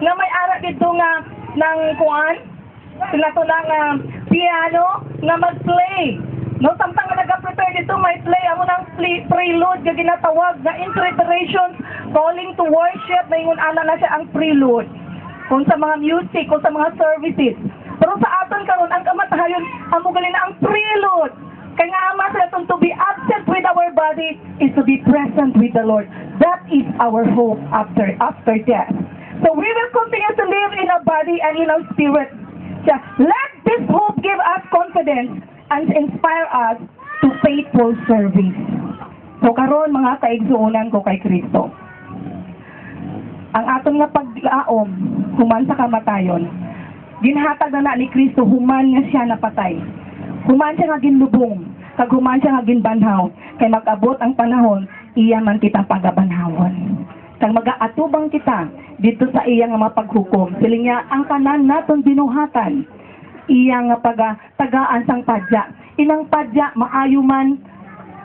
nga may ara dito nga ng kuan sila to ng piano nga mag-play. No, samtang nga nag-prepare dito, may play amo ng prelude nga ginatawag na in preparations, calling to worship, mayingon ana na siya ang prelude. Kung sa mga music, kung sa mga services. Pero sa aton karon ang kamatayon, amo gali na ang prelude. Kaya nga ama sa aton to be absent with our body is to be present with the Lord. That is our hope after death. So we will continue to live in our body and in our spirit. Let this hope give us confidence and inspire us to faithful service. So karon mga kaigsuonan ko kay Kristo. Ang aton nga paglaom human sa kamatayon, ginhatag na ni Kristo human nga siya napatay. Human siya nga ginlubong, kag human siya nga ginbanhaw, kay mag-abot ang panahon, iya man kitang pagabanhawon. Kag mag-aatubang kita dito sa iya nga mapaghukom. Siling niya, ang kanan naton binuhatan, iya nga tagaan sang padya. Inang padya, maayo man,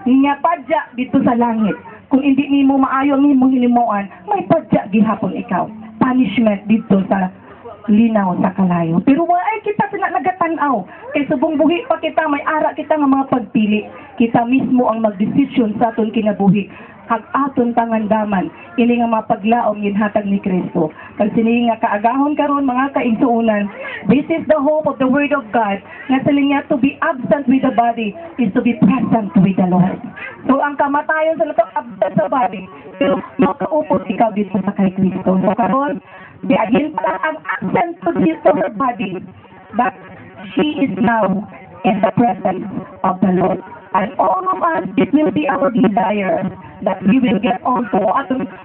nga padya dito sa langit. Kung hindi nimo maayo ang imong hinimuan, may padya gihapon ikaw. Punishment dito sa linaw sa kalayo. Pero wala ay kita nagatan-aw. Kay subong buhi pa kita, may ara kita nga mga pagpili. Kita mismo ang magdesisyon sa aton kinabuhi. Kag aton tangandaman, ini nga mapaglaom ginhatag ni Kristo. Kag sini nga kaagahon karon mga kaigsuonan, this is the hope of the Word of God. Nga siling niya to be absent with the body is to be present with the Lord. So ang kamatayon sa lato absent sa body, pero makaupot ikaw dito sa kay Kristo. So karon, diagin pa ang absent to her body, but she is now in the presence of the Lord. And all of us, it will be our desire that we will get also,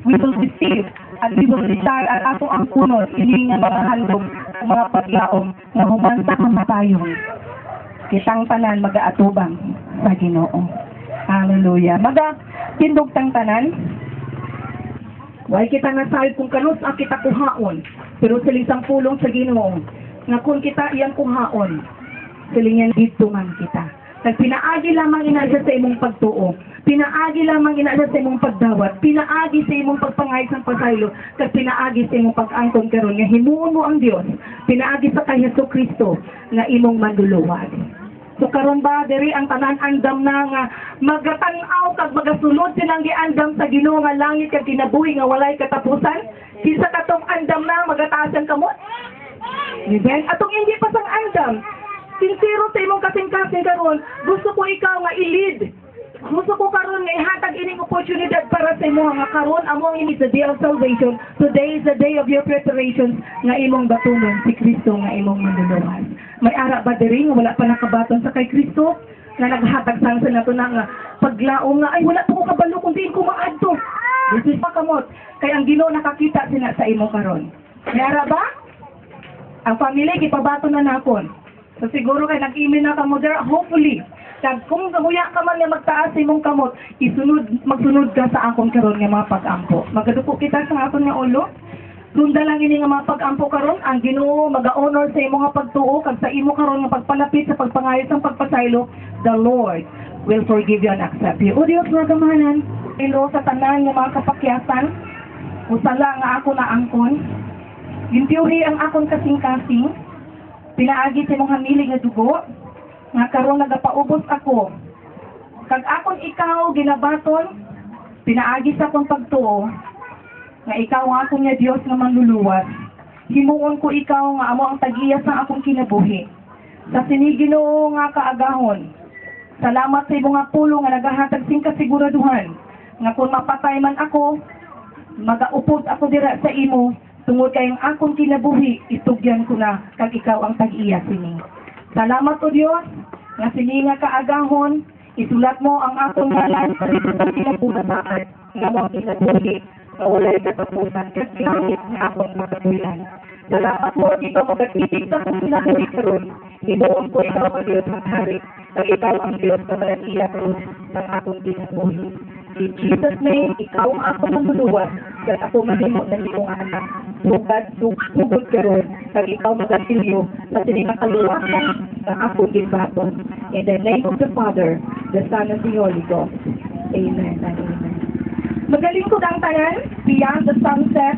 we will receive, and we will desire, at ato ang punod, hindi nga mga handog, mga paglaom, na human sa kamatayon. Kitang tanan, mag-aatubang sa Ginoo. Hallelujah. Tindog-tang tanan, why kita nga sahib kung kanus ang kita kuhaon, pero siling pulong sa Ginoo, nga kung kita iyang kuhaon, siling yan dito man kita. Kag pinaagi lamang inadya sa imong pagtuo, pinaagi lamang inadya sa imong pagdawat, pinaagi sa imong pagpangayag sa pasaylo, kag pinaagi sa imong pag-angkon karon nga himuon mo ang Dios, pinaagi sa kay Jesucristo nga imong manduluwad. So karon ba diri ang tanan andam na nga magatan-aw kag magasulod silang giandam sa Ginoo nga langit kag kinabuhi nga walay katapusan? Kinsa katong andam na magataas ang kamot? Amen. Atong hindi pa sang andam. Sincero sa imong kasing-kasing karon, gusto ko ikaw nga i-lead. Gusto ko karon nga ihatag ining oportunidad para sa imo nga karon among ini the day of salvation. Today is the day of your preparations nga imong batunon si Kristo nga imong manluluwas. May ara ba diri nga wala pa nakabaton sa kay Kristo? Nga naghatag sang sa nato na nga paglaom nga ay wala pa ko kabalo kung diin ko maadto. This is pakamot. Kay ang Ginoo nakakita sina sa imo karon. May ara ba? Ang pamilya gipabaton na nakon. So siguro kay nag-email na kamo there, hopefully, kag kung gamuya ka man nga magtaas sa imong kamot, magsunod ka sa akong karon nga mga pag-ampo. Magadupo kita sa akong nga ulo. Sunda lang ini nga mga pag-ampo karon, ang Ginoo maga-honor sa imong nga pagtuo kag sa imo karon nga pagpalapit sa pagpangayos ng pagpasaylo, the Lord will forgive you and accept you. O Dios mga kamahanan, ilo sa tanan nga mga kapakyasan, usala nga ako na angkon, gintiuri ang akong kasing-kasing, pinaagi sa imong hamilig nga dugo, nga karon nagapaubos ako. Kag akon ikaw ginabaton, pinaagi sa akong pagtuo, nga ikaw ang akong nga Dios nga manluluwas. Himuon ko ikaw nga amo ang tag-iya sa akong kinabuhi. Sa sini Ginoo nga kaagahon, salamat sa imong nga pulong nga nagahatag sing kasiguraduhan, nga kung mapatay man ako, magaupod ako dira sa imo, tungod kay ang akong kinabuhi, itugyan ko na, kag ikaw ang tag-iya sini. Salamat o Diyos, nga sini nga kaagahon, isulat mo ang akong ngalan sa kinabuhi, nga mong kinabuhi, na walay katapusan, kag langit nga akong makatulan. Salamat mo, ikaw magatitig sa kong kinabuhi karon, himuon ko ikaw ang Diyos ng hari, kag ikaw ang Diyos na malatiya karon ng akong kinabuhi. In Jesus' name, ikaw ang akong manluluwas, kag ako mahimo ng iyong anak. Sugod karon, kag ikaw magatilyo sa sinimakaluwasan ng akong ginbaton. In the name of the Father, the Son, and the Holy Ghost. Amen and amen. Magaling ko ang tanan, beyond the sunset.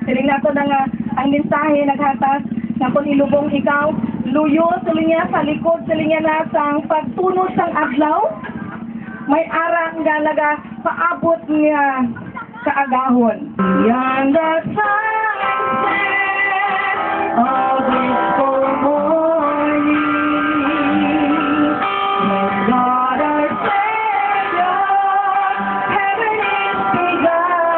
Siling nato na nga, ang mensahe naghatag na kung ilubong ikaw, luyo sila niya sa likod sila niya na sang pagtunod sang adlaw, may arang nga naga paabot niya kaagahon. Beyond the sunset of this full morning, with God our Savior, heaven is begun.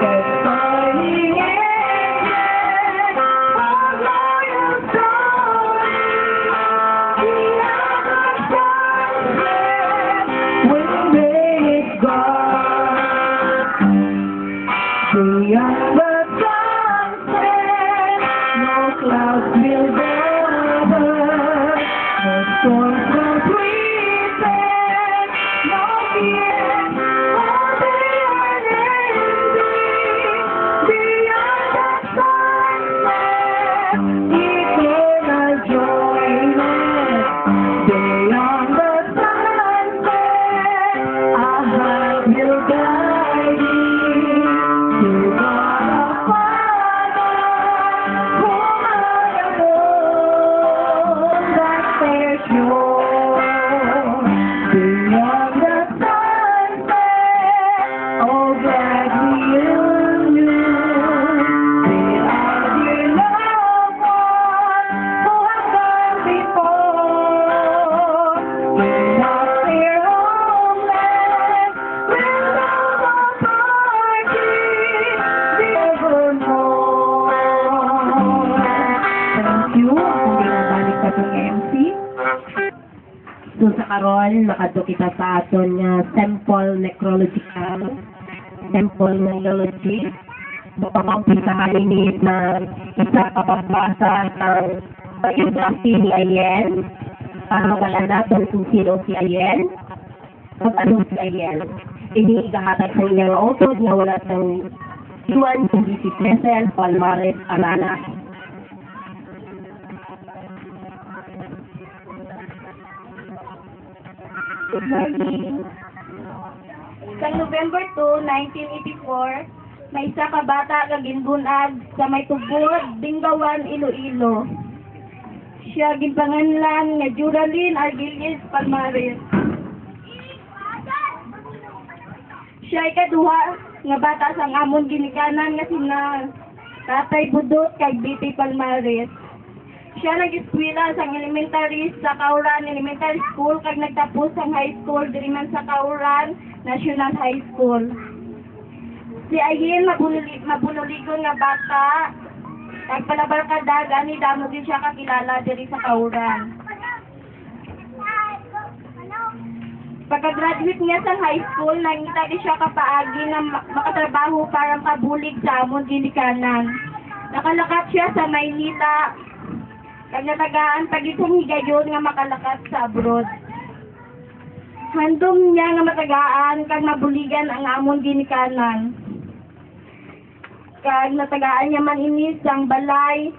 There's burning angels, all loyal souls, beyond the sunset, when day is gone. Beyond the sunset, no clouds will gather, no storms will present, no fear, all day unending. Beyond the sunset, eternal joyness. Beyond the sunset, our heart will guide you. To God the Father, whom I alone that there's sure. Beyond the sunset, oh glad reunion, with our dear loved ones who have gone before. In our dear homeland, we'll love our party evermore. Thank you. Hindi na balik ka itong MC. So sa karon nakadto kita sa aton nga sample necrological, sample neurology. Mapapampisahan ini na isa kapagbasa ng biography ni Ayen. Para wala natin kung sino si Ayen. Kung ano si Ayen. Ini igahatag sa inyong author nga wala sang iwan kundi si Cecil Palmares Arana. Sa November 2, 1984, may isa ka bata nga ginbunag sa may tubod, Dingawan, Iloilo. Siya ginpanganlan nga Juraline Argilies Palmares. Siya ay kaduha nga bata sang amon ginikanan nga sina Tatay Budot kag BP Palmares. Siya nag-eskwela sa elementary sa Kauran Elementary School kag nagtapos ang high school diri man sa Kauran National High School. Si Ayen mabunuligon nga bata kag palabarkada gani damo din siya kakilala diri sa Kauran. Pagka-graduate niya sa high school, nangita din siya kapaagi na makatrabaho para kabulig sa amon ginikanan. Nakalakat siya sa Maynila. Kag natagaan pag itong higayon nga makalakat sa abroad. Handom niya nga matagaan kag mabuligan ang amon ginikanan. Kag natagaan niya man inis ang balay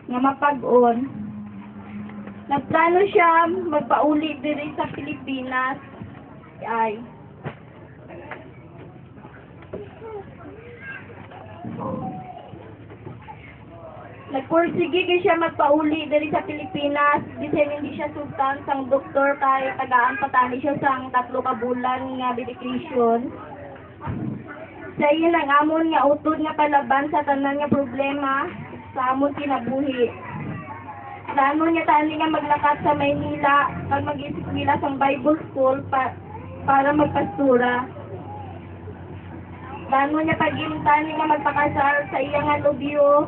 nga mapag-on. Nagplano siya magpauli diri sa Pilipinas. Ay. Nagpursige siya magpauli diri sa Pilipinas. Bisan hindi siya sultan sang doktor kay tagaan patani siya sang 3 ka bulan nga dedication. Sa iyon ang amon nga utod nga palaban sa tanan nga problema sa amon kinabuhi. Plano niya tani nga maglakat sa Maynila kag mag-eskwela sa Bible School para magpastura. Plano niya pag-imtani nga magpakasal sa iyang nga lubyo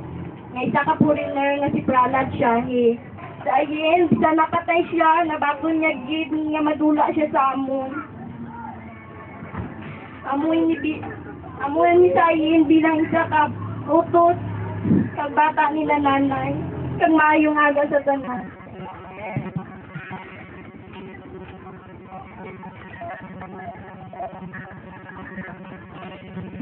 nga isa ka foreigner nga si Pralad Shahi. Sa Ayen, bisa napatay siya, nabago niya gid nga madula siya sa amon. Amoy ni sa Ayen bilang isa ka utos kag bata nila nanay. Kag maayong aga sa tanan.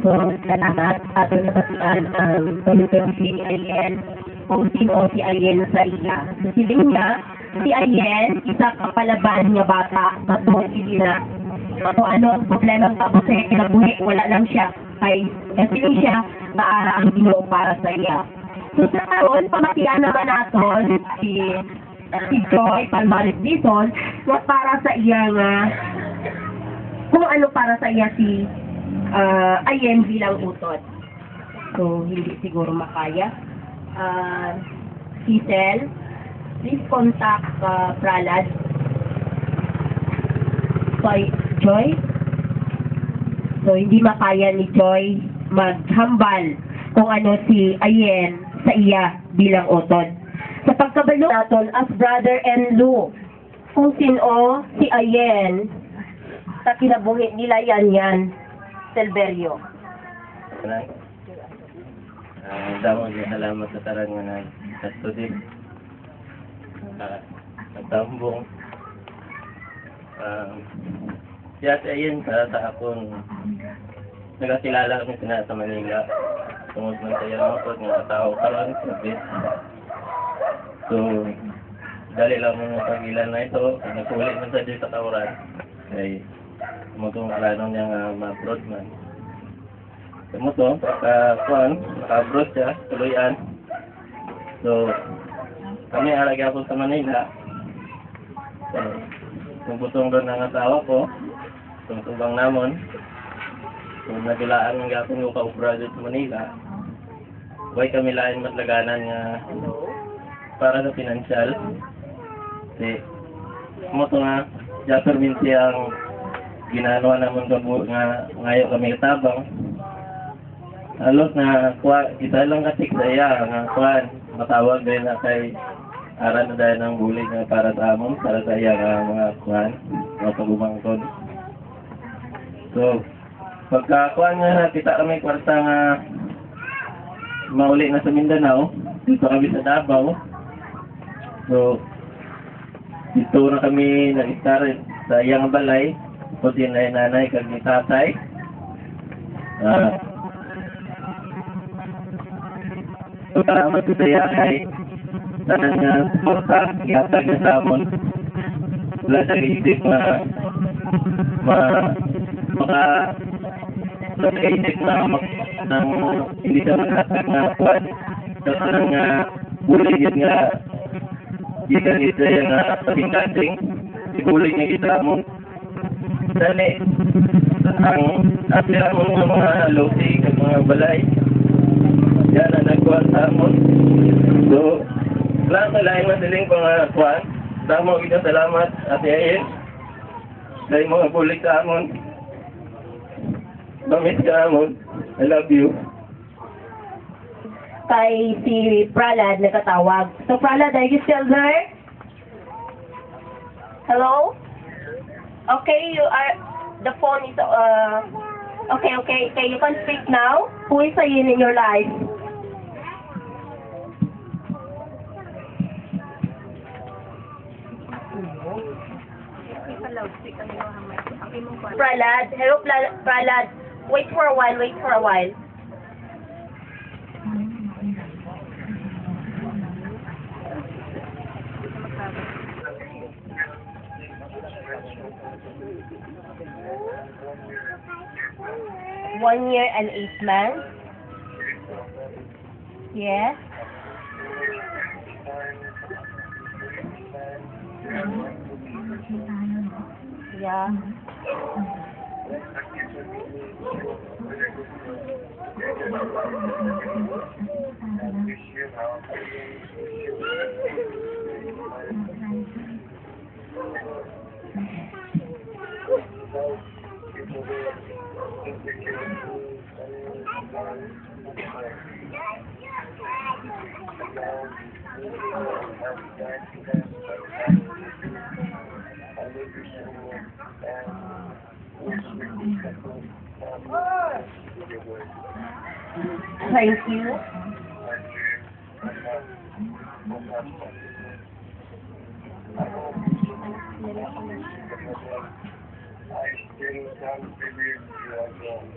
So, salamat at nabasihan ang pagkakang si Ayen kung sino si Ayen sa iya. Siling niya, si Ayen, isa kapalaban niya bata sa buong Pilina. Ano ang problema tapos kinabuhi, wala lang siya. kasi siya ang Ginoo para sa iya. So sa karon, pamatian naman naton si Joy Palmares Dizon na para sa iya nga kung ano para sa iya si Ayen bilang utod. So hindi siguro makaya. Giselle, please contact Pralad. Joy. So hindi makaya ni Joy maghambal kung ano si Ayen sa iya bilang utod. Sa pagkabalo naton as brother and Lou, kung sino si Ayen sa kinabuhi nila yan, Silverio. Damo niya salamat sa tarang nga sa student. Nagtambong. Siya si Ayen sa akong nagkakilala kami sila sa Manila. Tungod man sa iyang mga nga tao karon sabi. So, dali lang mga pagilan na ito, nagkulit man sa dito sa tawran. Ay, mutong plano niya nga ma-abroad man. Sa muto, naka-abroad siya, tuluyan. So, kami alagay ako sa Manila. So, kung butong doon ang asawa ko, tungtubang namon, kung nagilaan ng gapon ko ka-abroad sa Manila, huwag kami lain matlaganan nga para sa pinansyal. Kasi, muto nga, Jasper Vinci ang ginagawa naman nga ngayon kami katabang. Halos na kita lang katik sa iya nga matawag din na kay aran na dahil ng bulig nga para sa amon, para sa iya nga mga mga pagumangkod. So, pagka nga kita kami kwarta nga mauli na sa Mindanao, dito kami sa Davao. So, dito na kami nag-start sa iyang balay, kundi na nanay kag ni tatay. Salamat ko sa iya kay tanang nga suporta, yatag na sa amon. Wala sa isip nakaisip na hindi sa makatag na kuwan. Sa tanang nga bulig yun nga gikan ito yung pagkakating bulig nga kita mo. Dali ang asira mo mga losi at mga balay. Yan ang nagkuhan sa amon. So, lang sa laing masiling pangakuhan. Damo kita salamat at Ayen. Dahil mga bulig sa amon. Bamit ka amon. I love you. Kay si Pralad nakatawag. So Pralad, are you still there? Hello? Okay, the phone is, okay, you can speak now. Who is Ayen in your life? Pralad, hello Pralad. Wait for a while. One year and 8 months. Yes. Yeah. Thank you. I still can't believe you are gone.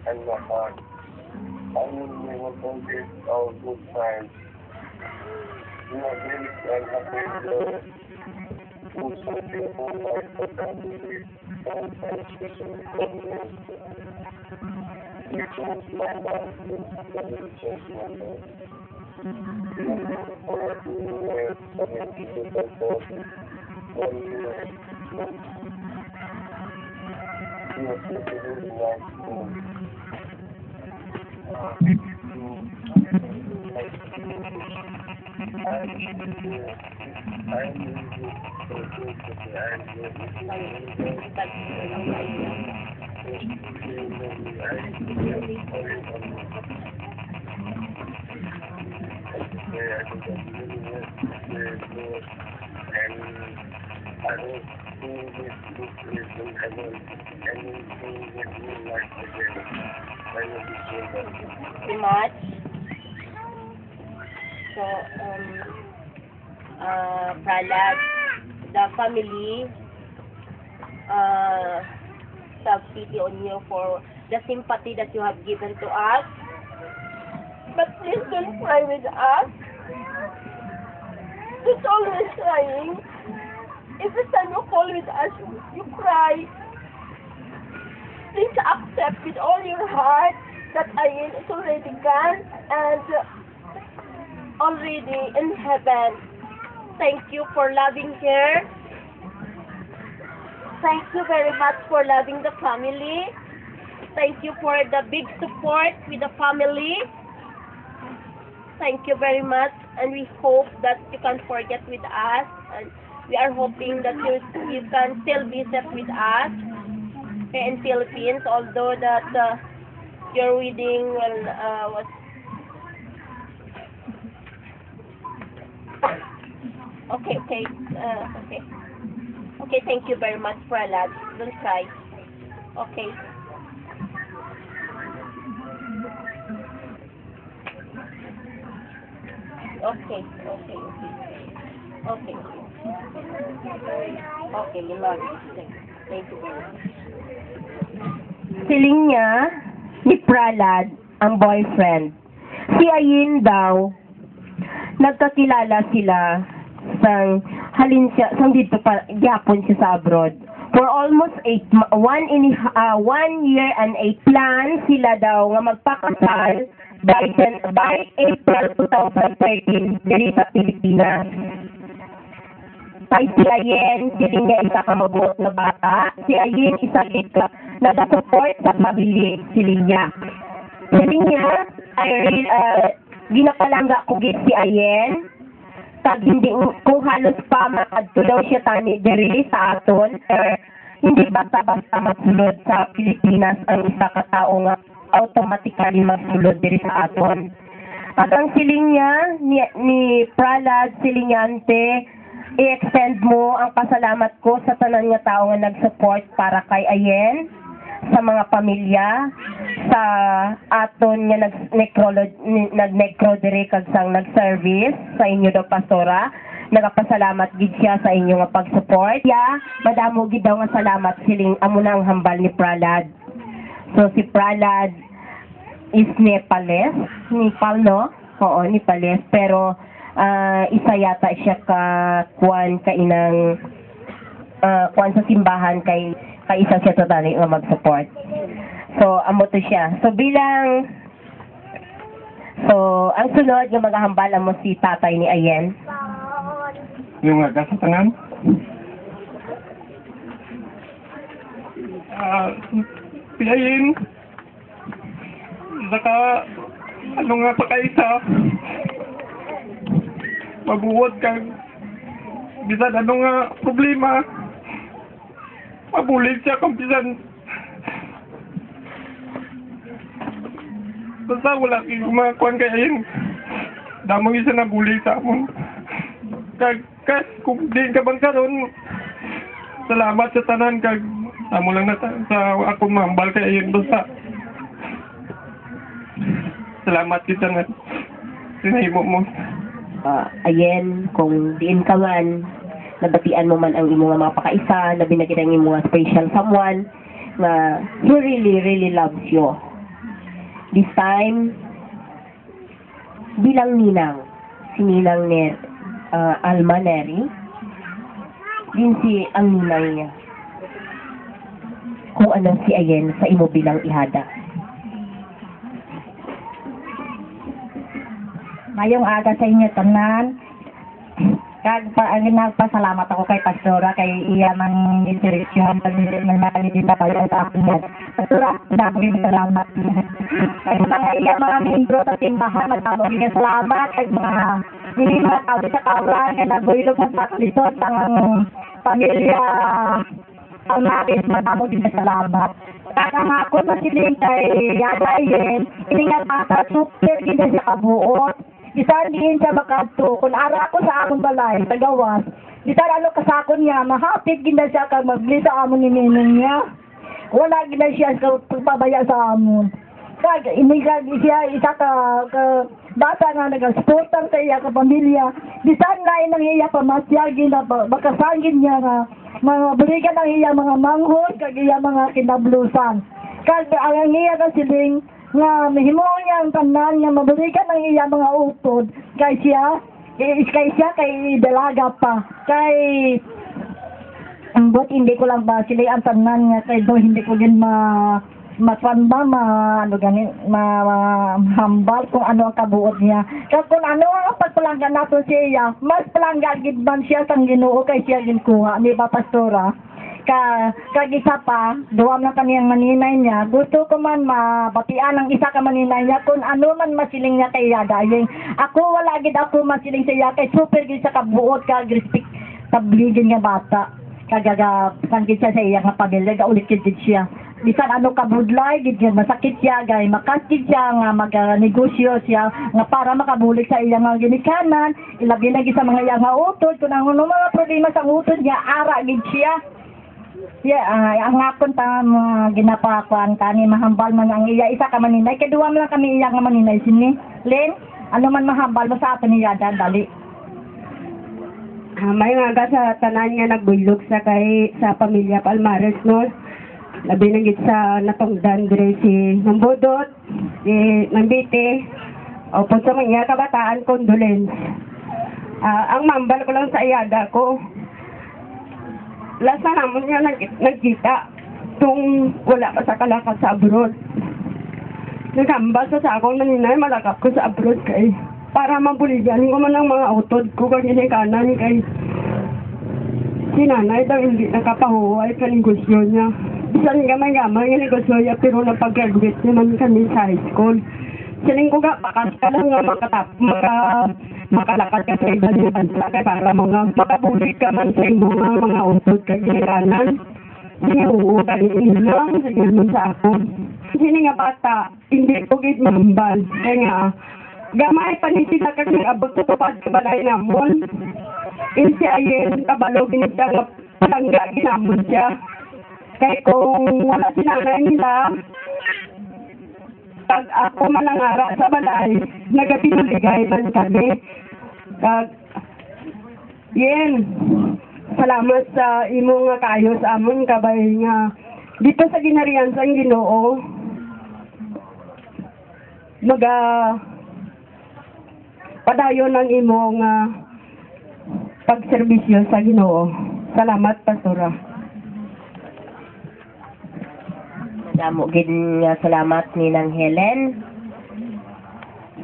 And my heart, I will never forget our good times. You are very and happy girl. Who so beautiful like the family. Pretty much. So, Prahlad, the family, have pity on you for the sympathy that you have given to us. But please don't cry with us. It's always crying. Every time you call with us, you cry. Please accept with all your heart that Ayin is already gone and already in heaven. Thank you for loving her. Thank you very much for loving the family. Thank you for the big support with the family. Thank you very much, and we hope that you can forget with us, and we are hoping that you can still visit with us here in Philippines, although that your wedding was okay. Okay, thank you very much, Prahlad. Don't cry. Okay. Okay. Okay, you love it. Thank you very much. Siling niya ni Prahlad ang boyfriend. Si Ayin daw, nagkakilala sila halin siya, dito pa, gyapon siya sa abroad. For almost 1 year and 8 months sila daw nga magpakasal by April 2013 diri sa Pilipinas. Ay si Ayin, siling niya isa ka mabuot na bata. Si Ayin, isa ka nag-support sa mabili siling niya. Siling niya, ginapalangga ko git si Ayin. Tag hindi kung halos pa makadto daw siya tani diri sa aton, hindi basta-basta magsulod sa Pilipinas ang isa ka tao nga automatically magsulod diri sa aton. At ang siling niya ni Prahlad Silinyante, i-extend mo ang pasalamat ko sa tanan nga tao nga nag-support para kay Ayin, sa mga pamilya, sa aton nga nag-necro diri kag sang nag-service sa inyo daw pastora. Nagapasalamat gid siya sa inyo nga pag-support. Madamo gid daw nga salamat siling amo na ang hambal ni Prahlad. So si Prahlad is Nepalese, Nepal no? Oo, Nepalese, pero isa yata siya kuan sa simbahan kay isa siya totally nga mag-support. So, amo to siya. So, ang sunod yung maghahambal mo si tatay ni Ayin. Yung nga sa tanan? Si Ayin, saka, nga pa kaisa, mabuwod kang, bisan nga problema, mabulit siya kung bisan, basta wala kayong mga kuhan kay Ayin, damang isa na bully sa amon. Kas, kung di ka bang karon, salamat sa tanan, kag amo lang na sa akong mahambal kay Ayin, basta salamat kita nga sinahimo mo. Ayin, kung diin ka man, nabatian mo man ang imong mga pakaisa, na binagyan ang imong special someone, na he really, really loves you. This time, bilang ninang, si Ninang Alma Neri, din si ang ninang niya. Kung anong si Ayin sa imo bilang ihada. Mayong aga sa inyo tanan. Nagpasalamat ako kay Pastora kay iya mang intuition pag nagmakalibita kayo sa akin yan. Pastora, dagawin salamat. Kay mga iya mga membro sa timbahan, magpapagiging salamat. Kay mga hindi mga tao sa kaulan, kay nagbuilog sa paklison ang pamilya ang natin, magpapagiging salamat. Kaya ako sa siling kay Yadayin, iningat mata, super gina siya kabuot. Bisan din siya makadto, kung ara ako sa akong balay, tagawas, bisan ano kasakon niya, mahapit gina siya kag magli sa amon ni ninong niya. Wala gina siya sa pagpabaya sa amon. Kag inigag siya isa ka bata nga nagasportan sa iya ka pamilya, bisan na nang iya pamasya gina makasangin niya nga mga buligan ang iya mga manghod kag iya mga kinablusan. Kag ang iya ka siling nga mahimo niya ang tanan nga mabalikan ang iya mga utod kay siya kay dalaga pa kay ambot hindi ko lang ba sila ang tanan nga kay do hindi ko din matanda ano gani hambal kung ano ang kabuot niya kaya kung ano ang pagpalanggan nato siya mas palangga gid man siya sang Ginoo kay siya ginkuha ni ba Pastora kagisa pa, duwam na kaniyang maninay niya, gusto ko man mabatian ang isa ka maninay niya kung ano man masiling niya kay Yadayeng. Ako wala gid ako masiling siya kay super gid sa kabuot kag respect tabligin nga bata. Kagaga sanggit siya sa iya nga pamilya, gaulit gid siya. Bisan ano kabudlay gid masakit siya gay makastig siya nga magnegosyo siya nga para makabulik sa iya nga ginikanan, ilabi na gid sa mga iya nga utod kung ano mga problema sa utod niya ara gid siya. Ang akon ta mga ginapakuan kani mahambal man ang iya isa ka maninay kay duwa man lang kami iya nga maninay sini Len ano man mahambal mo sa aton niya dali May nga sa tanan nga nagbulog sa pamilya Palmares no. Labi na gid sa natungdan dire si Mambudot, si Mambite, o po sa mga kabataan condolence. Ang mambal ko lang sa iyada ko. Lasa naman nga nagkita tung wala pa sa kalakad sa abroad. Nagambal sa akong maninay, malakap ko sa abroad kay para mabuligan ko man ang mga utod ko kag kanan kay si nanay daw hindi nakapahuway ka negosyo niya. Bisan gamay-gamay yung negosyo niya pero napag-graduate naman kami sa high school. Siling ko nga, bakas ka lang nga makalakad ka sa ibang bansa kaya para makabulit ka man sa mga utod kag kanan. Sige, oo, kaliin lang, sige naman sa ako. Sini nga bata, hindi ko gid mambal. Kaya nga, gamay pa ni sila kag nag-abot sa tupad sa balay namon. Insi ayen, kabalo binigta nga palangga ginamon siya. Kaya kung wala sinanay nila, pag ako manangara sa balay, nagapinuligay man kami. Kag, yen, salamat sa imo nga kayo sa amon kabay nga dito sa ginarian sa Ginoo padayon ng imong pagserbisyo sa Ginoo. Salamat, Pastora. Damo gid nga salamat ni nang Helen.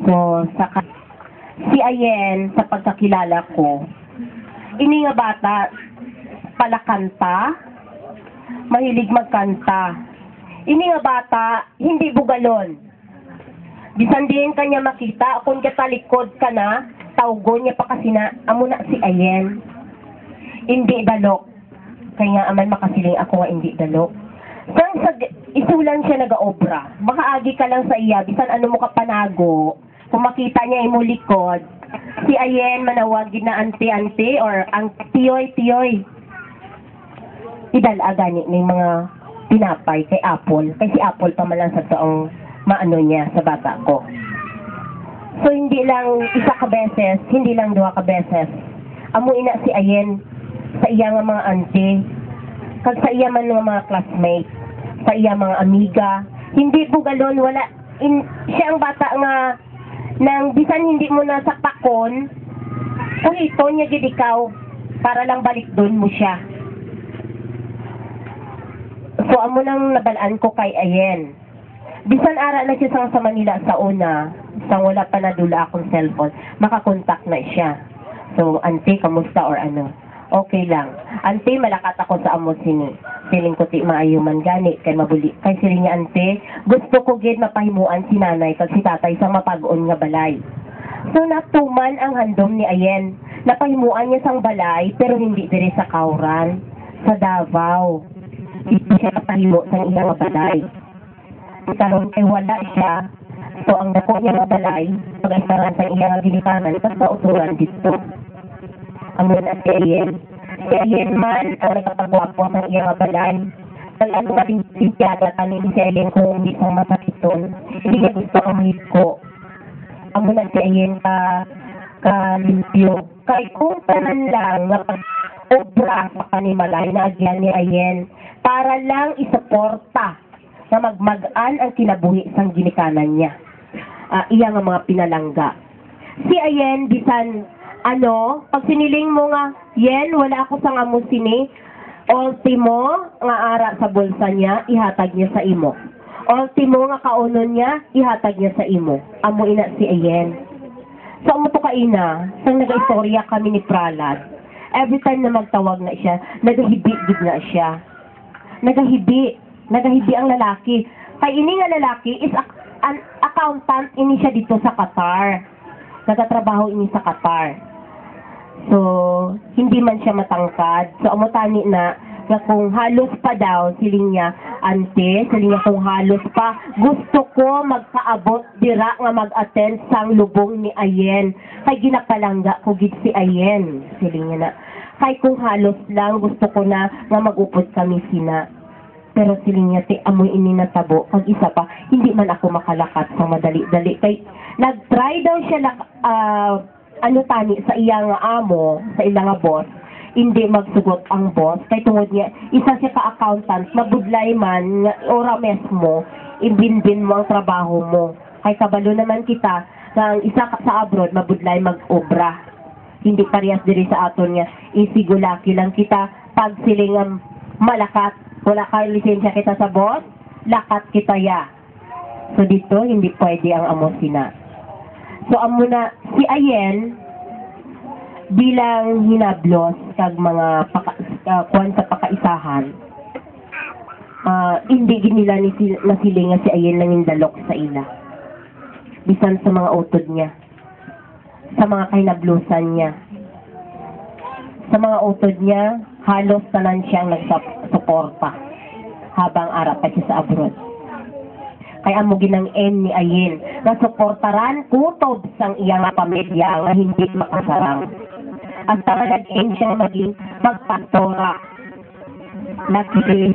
So si Ayen sa pagkakilala ko, ini nga bata palakanta, mahilig magkanta. Ini nga bata hindi bugalon. Bisan din kanya makita kung katalikod ka na, tawgon niya pa kasi na amo na si Ayen. Hindi dalok. Kaya nga aman makasiling ako nga hindi dalok. Sang sa isulan siya nagaobra. Makaagi ka lang sa iya, bisan ano mo ka panago. Kung makita niya imo likod, si Ayen manawagin na ante-ante or ang tiyoy-tiyoy. Idalaga ni mga tinapay kay Apple. Kay si Apple pa man lang sa taong maano niya sa bata ko. So hindi lang isa ka beses, hindi lang duha ka beses. Amo ina si Ayen sa iya nga mga auntie, kag sa iya man nga mga classmates, sa iya mga amiga. Hindi bugalon, wala siya ang bata nga nang bisan hindi mo nasaktakon, kung ito niya gid ikaw para lang balik doon mo siya. So amo lang nabalaan ko kay Ayen. Bisan ara na siya sa Manila sa una, Sang wala pa nadula akong cellphone, makakontak na siya. So, ante, kamusta or ano? Okay lang. Ante, malakat ako sa amo sini. Siling ko ti maayuman gani, kay mabuli. Kay siling niya, ante, gusto ko gid mapahimuan si nanay kag si tatay sang mapag-on nga balay. So, natuman ang handom ni Ayen. Napahimuan niya sang balay, pero hindi diri sa Kauran, sa Davao. Dito siya napahimo sang iyang balay. Karon kay wala siya. So, ang dako niya nga balay, pag-isaran sa iyang ginikanan, tapos mauturan dito. Ang muna si Ayen. Si Ayen man, ang nagkapagwapo ng iyang balay. Ang ano natin siya, kanin si Ayen kung hindi sang masakiton. Hindi niya gusto ang ko. Ang muna si Ayen ka-limpyo. Kaya kung tanan lang na pag-obra sa kanimalay na agyan ni Ayen, para lang isuporta na magmagaan ang kinabuhi sang ginikanan niya. Iya nga mga pinalangga. Si Ayen, bisan, pag siniling mo nga, Yen, wala ako sa nga mo sini, ultimo, nga ara sa bulsa niya, ihatag niya sa imo. Ultimo nga kaunon niya, ihatag niya sa imo. Amo ina si Ayen. So, amo to kaina, sang nag-istorya kami ni Pralad, every time na magtawag na siya, nagahibi-gid na siya. Nagahibi ang lalaki. Kay ini nga lalaki is an accountant ini siya dito sa Qatar. Nagatrabaho ini sa Qatar. So, hindi man siya matangkad. So, amutani na kung halos pa daw, siling niya, ante, siling niya kung halos pa, gusto ko magkaabot dira nga mag-attend sang lubong ni Ayen. Kay ginapalangga ko gid si Ayen. Siling niya na. Kay kung halos lang, gusto ko na nga mag-upod kami sina. Pero siling niya, amoy ini natabo. Kag isa pa, hindi man ako makalakat sa madali-dali. Kay, nag-try daw siya tani sa iyang amo, sa ilang boss, hindi magsugot ang boss. Kay tungod niya, isa siya ka-accountant, mabudlay man, ora mesmo, ibinbin mo ang trabaho mo. Kay kabalo naman kita, ng isa sa abroad, mabudlay mag-obra. Hindi parehas diri sa aton niya, isigulaki lang kita, pag siling malakat, wala ka lisensya kita sa boss, lakat kita ya. So dito, hindi pwede ang amo sina. So amo na, si Ayen, bilang hinablos kag mga kuwan sa pakaisahan, hindi nila nasilinga si Ayen lang yung dalok sa ila. Bisan sa mga utod niya, sa mga kahinablusan niya. Sa mga utod niya, halos tanan siyang nagsuporta habang arap pa siya sa abroad. Kaya amo ginang ni Ayen na suportaran kutob sang iyang pamilya nga hindi makasarang. At nag-end siya maging magpastora.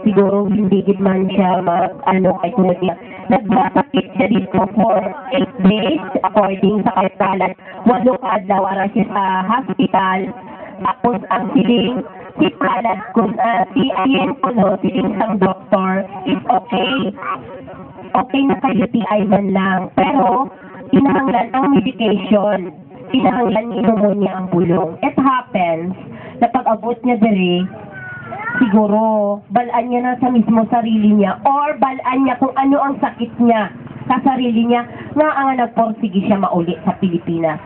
Siguro hindi gid man siya kay tunod niya. Nagmasakit siya dito for 8 days according sa kaitalan. 8 adlaw ara siya sa hospital. Tapos ang siling si Pralad si Ayen siling sang doktor is okay. Okay na kayo UTI man lang. Pero, inahanglan ang medication. Inahanglan ni pneumonia ang bulong. It happens na pag-abot niya diri, siguro, balaan niya na sa mismo sarili niya or balaan niya kung ano ang sakit niya sa sarili niya nga ang nagporsige siya mauli sa Pilipinas.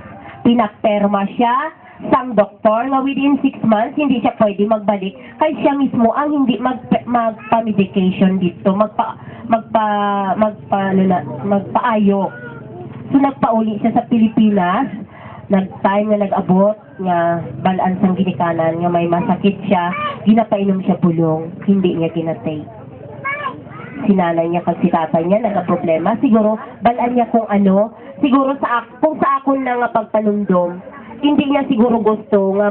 Pinagperma siya sang doktor na within 6 months hindi siya pwede magbalik kay siya mismo ang hindi magpa-medication dito magpaayo. So nagpauli siya sa Pilipinas, nag-time na nag-abot nga balaan sang ginikanan nga may masakit siya, ginapainom siya bulong, hindi niya ginatay. Sinanay niya kag si tatay niya nagka-problema, siguro balaan niya kung siguro kung sa akon na nga pagpanumdom, hindi niya siguro gusto nga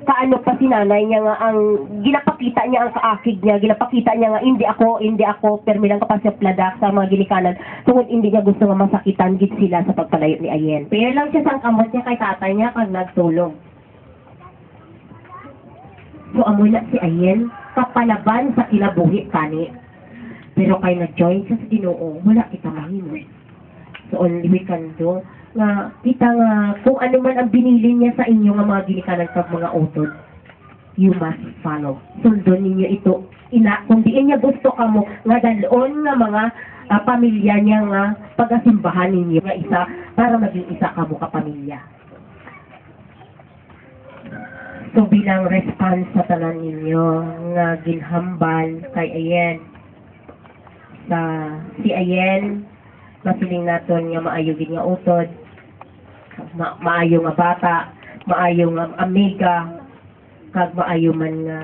pa si nanay niya nga ang ginapakita niya ang kaakig niya, ginapakita niya nga hindi ako permilang kapasya pladak sa mga ginikanan tungod hindi niya gusto nga masakitan gid sila sa pagpalayo ni Ayen. Pero lang siya sang kamot niya kay tatay niya kag nagtulong. So amo na si Ayen kapalaban sa kinabuhi kani. Pero kay nag-join sa Ginoo, wala kita mahimo. So only we can do nga kita nga kung ano man ang binili niya sa inyo nga mga ginikanan sa mga utod, you must follow. Sundon ninyo ito. Kung diin niya gusto ka mo nga dalon nga mga pamilya niya nga pagasimbahan ninyo nga isa para maging isa ka mo kapamilya. So bilang response sa tanan ninyo nga ginhambal kay Ayen, sa si Ayen masiling naton nga maayo gid nga utod, maayo nga bata, maayo nga amiga, kag maayo man nga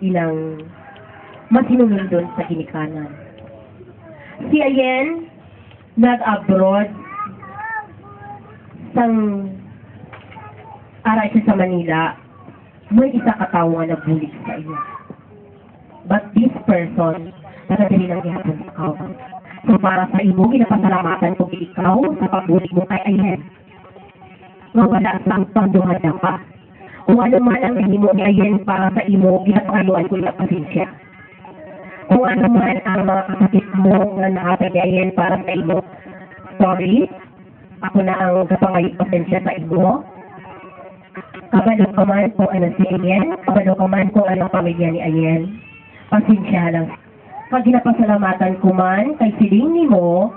ilang masinunundon sa ginikanan. Si Ayen nag-abroad sang ara siya sa Manila, may isa katawo nga nagbulig sa iyo. But this person, nakadali ng gihapon sa ikaw. So para sa imo, ginapasalamatan ko ikaw sa pagbulig mo kay Ayen. Nga wala sang pagduhad na pa. Kung ano man ang himo ni Ayen para sa imo, ginapangaluan ko yung pasensya. Kung ano man ang mga kapatid mo nga nakapag ni Ayen para sa imo, sorry, ako na ang kapangalit pasensya sa imo. Kabalo ka man kung ano si Ayen, kabalo ka man kung anong pamilya ni Ayen, pasensya lang. Pag ginapasalamatan ko man kay siling ni mo,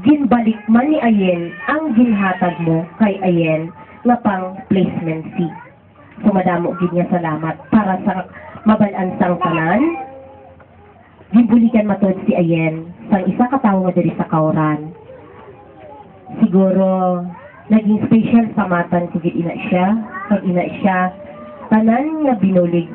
ginbalik man ni Ayen ang ginhatag mo kay Ayen nga pang placement fee. So madamo gid niya salamat para sa mabalan sang tanan. Ginbulikan matod si Ayen sang isa ka tawo nga diri sa Kauran. Siguro naging special sa matan ko gid ina siya, pag ina siya tanan nga binulig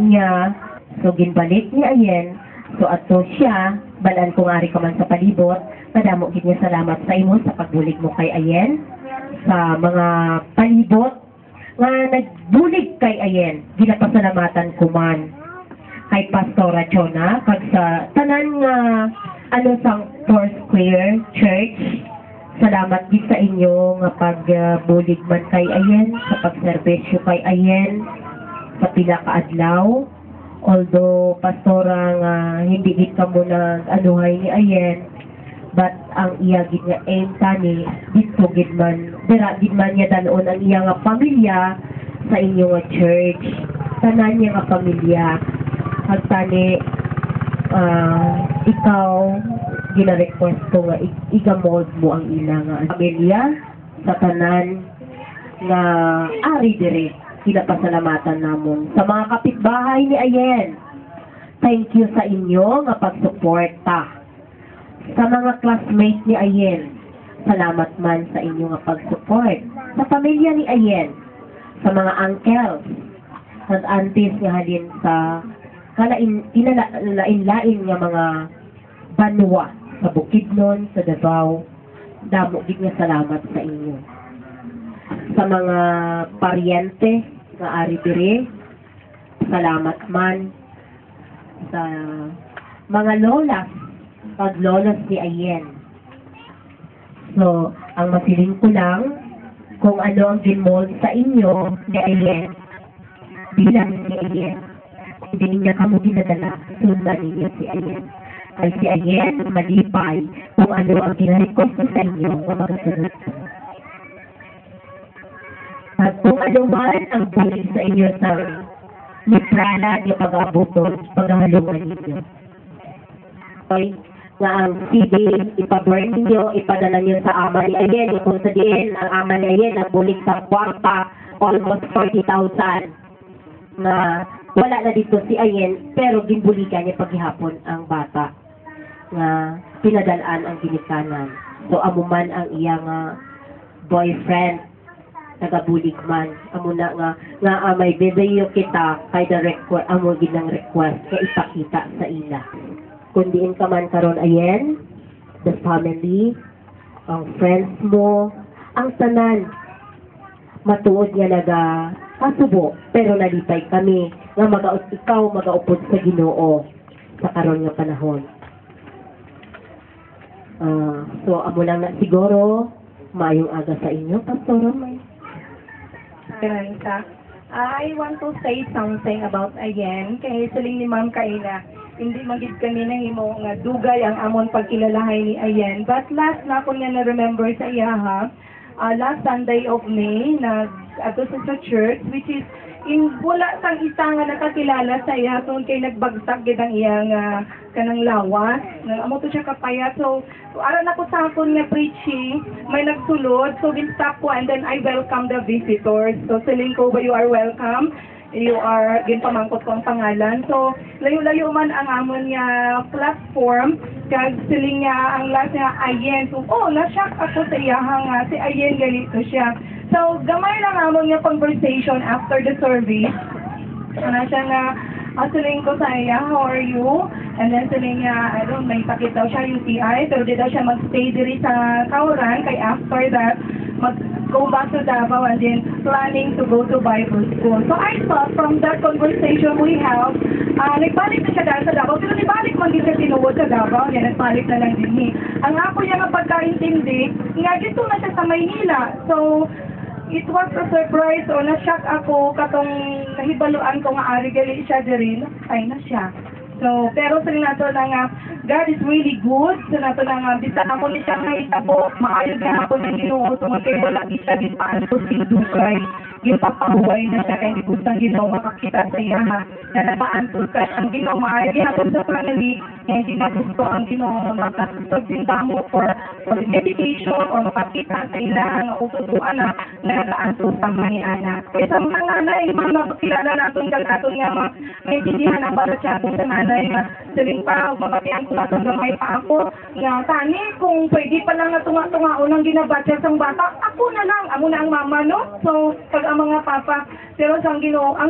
niya, so ginbalik ni Ayen. So ato siya, balaan ko nga rin ka man sa palibot, madamo gid niya salamat sa imo sa pagbulig mo kay Ayen, sa mga palibot nga nagbulig kay Ayen, ginapasalamatan ko man kay Pastora Chona, kag sa tanan nga sang Foursquare Church. Salamat gid sa inyo nga pagbulig man kay Ayen, sa pagserbisyo kay Ayen sa pila ka adlaw. Although pastora nga hindi gid ka mo nag-anuhay ni Ayen, but ang iya gid nga aim tani dito gid man dira gid man niya dalon ang iya nga pamilya sa inyo nga church, tanan niya nga pamilya. At tani ikaw gina-request ko nga igamold mo ang ila nga pamilya sa tanan nga ari dire. Pinapasalamatan namon sa mga kapitbahay ni Ayen. Thank you sa inyo nga pagsuporta. Sa mga classmates ni Ayen, salamat man sa inyo nga pagsupport. Sa pamilya ni Ayen, sa mga uncles at aunties nga halin sa kinalain-lain nga mga banwa sa Bukidnon, sa Davao, damo gid nga salamat sa inyo. Sa mga paryente nga ari diri, salamat man. Sa mga lolas, pag lolas ni Ayen. So, ang masiling ko lang, kung ano ang ginmold sa inyo ni Ayen, bilang ni Ayen, hindi niya kamo ginadala, sundan ninyo si Ayen. Ay si Ayen, malipay, kung ano ang ginarequest sa inyo, magasunod. At kung ano man ang balik sa inyo sa litrana niyo pag-abuto, pag-ahalungan ninyo. Okay? Nga ang CD, ipaburn ninyo, ipadala niyo sa ama ni Ayen. Kung sa diin, ang ama ni Ayen nagbulik sa kwarta, almost 40,000. Na wala na dito si Ayen, pero ginbulikan niya paghihapon ang bata. Nga pinadalaan ang ginikanan. So amuman ang iyang boyfriend, nagabulig man, amo na nga may video kita kay the request, amo ginang request kay ipakita sa ila. Kung diin ka man karon Ayen, the family, ang friends mo, ang tanan, matuod nga kasubo, pero nalipay kami nga ikaw magaupod sa Ginoo sa karon nga panahon. So amo lang na siguro maayong aga sa inyo, Pastor May. Veronica, I want to say something about Ayen. Kaya siling ni Ma'am Kaila, hindi magid kami nahimo nga dugay ang amon pagkilalahay ni Ayen. But last na ako niya na-remember sa iya last Sunday of May, ato sa church, which is wala sang isa nga nakakilala sa iya tungod kay nagbagsak gid ang iyang kanang lawas. Amo to siya kapayat. So ara na ko sa akon nga preaching, may nagsulod, so we'll stop po and then I welcome the visitors. So siling ko ba you are welcome. You are, ginpamangkot ko ang pangalan. So, layo-layo man ang amon nga platform, kag siling nga ang last nga Ayen. So, na-shock ako sa iyahang si Ayen ganito siya. So, gamay lang amon nga conversation after the service. Ano siya nga, siling ko sa iya, how are you? And then siling nga, may pakit daw siya UTI, pero di daw siya magstay diri sa Kauran, kay after that, go back to Davao and then planning to go to Bible school. So I thought from that conversation we have, nagbalik na siya dahil sa Davao, pero nibalik man din siya tinuod sa Davao, yan, nagbalik na lang din. Ang ako niya nga pagkaintindi, nga dito na siya sa Maynila. So, it was a surprise, o na-shock ako katong nahibaluan ko nga ari gali siya diri, ay na siya. So, pero sa nato na nga, God is really good. Sa nato na nga, bisa ako ni siya nga itabo, maayos na ako na Ginoo. So, kay wala di siya di paano sinudugay. Gipapahuway na siya kay hindi gustang Ginoo makakita sa iya ha. Na napaantol ka ang Ginoo maayos. Ginagod sa family, hindi na gusto ang Ginoo makasustog din mo for dedication or makakita sa ilang ututuan na nakaantol sa mga anak. Kaya sa mga nanay, mga kilala natin kagaton nga mga naintindihan ang para siya sa nanay na saling pa, mapatiyan ko natin gamay pa ako. Nga, tani, kung pwede pa lang na tunga-tungaon ang ginabatya sa bata, ako na lang, amo na ang mama, no? So, pag ang mga papa, pero sa ang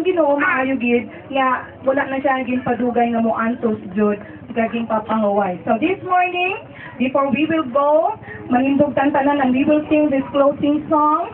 Ginoo maayo gid nga wala na siya gin padugay nga mo antos jud gaging papanguway. So this morning, before we will go, manindog tantanan and we will sing this closing song.